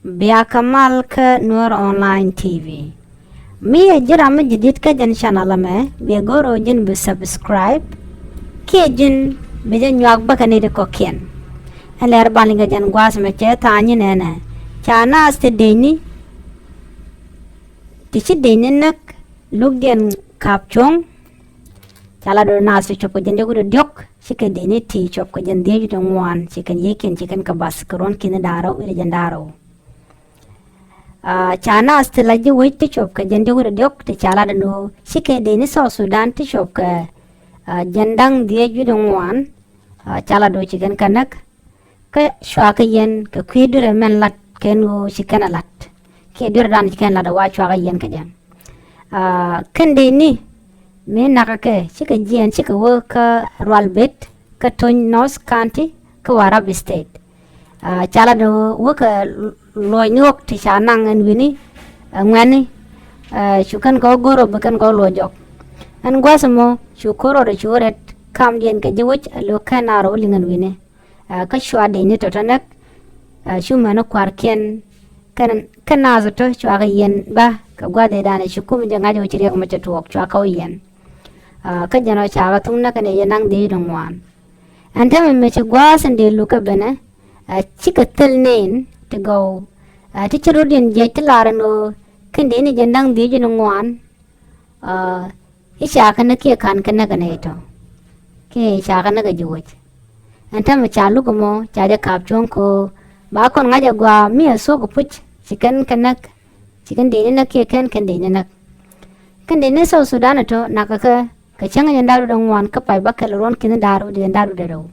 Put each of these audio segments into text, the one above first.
Bia Kamal ke Nur Online TV. Mi ajira jadid ka jan channel me bi goro jin bi subscribe ke jin bi jan yak ba kan de kokien. Aler balinga jan gwas me che tani nene. Chana aste deni. Tichi deni nak luk den kapchong. Chala do nasu chop jan de guru diok chike deni ti chop ko jan de ju ngwan chicken yeken chicken ka bas kron kin daro ire jan daro. Chana astela ji wait to chop ka jende gura diok te chala dano shike de ni so Sudan to chop ka jandang dia ju dongwan chala do chicken kanak ka shwa ka yen ka kwidure men lat kenu chicken lat ke dur dan chicken lat wa chwa ka yen ka jan kan de ni me naka ke chika jien chika wo ka Rwalbet ka Tony North County ka Warab State chala do wo ka loy nyok ti chanang en wini ngani chukan ko goro bukan ko lojok an gwasamo chukoro de churet kam dien ke jewch lo kanaro lingan wini ka shwa de ni to tanak shuma no kwarken kan kanazo to chwa yen ba ka gwade dane chukum je ngajo chire ko macha tuok chwa ka yen ka jano chaga tungna kane yenang de dongwan anta me che gwasan de luka bana chikatel nen to go teacher rodin jaitlaro kende ni jandang di jeno ngwan isha kana ke kan kana kana ito ke isha kana ga juwaj anta ma chalu ko mo chaja kapchong ko ba kon ngaja gwa mi so ko puch chicken kanak chicken de na ke kan kende ni nak kende ne so Sudan to nakaka ka changa jandaru dongwan ka pai bakal ron kin daru de daru de ro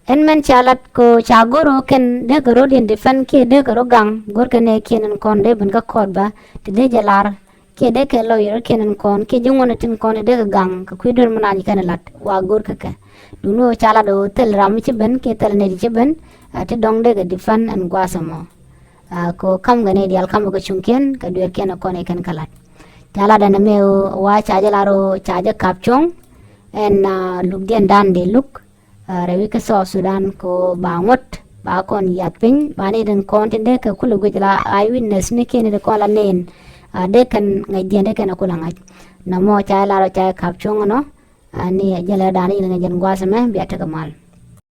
en men chalat ko chagoro ken de goro din defan ke de goro gang gor kene kenen kon de ban ka kod ba de jalar ke de ke lawyer kenen kon ke jungona tin kon de gang ka kuidor manani kana lat wa gor ka ka duno chala do tel ram ci ben ke tel ne ci ben te dong de defan an gwasamo ko kam gane dial kam ko chungken ka dur ken kon e kan kalat chala dana me wa chaja laro chaja kapchong en luk den dan de luk rawi ka so Sudan ko bangot ba kon yapin bani den kon tinde ka kulu gujla eyewitness ne ken de kola nen de kan ngai de kan ko langai namo cha la cha kapchong no ani jala dani ngai jan gwasame biata kamal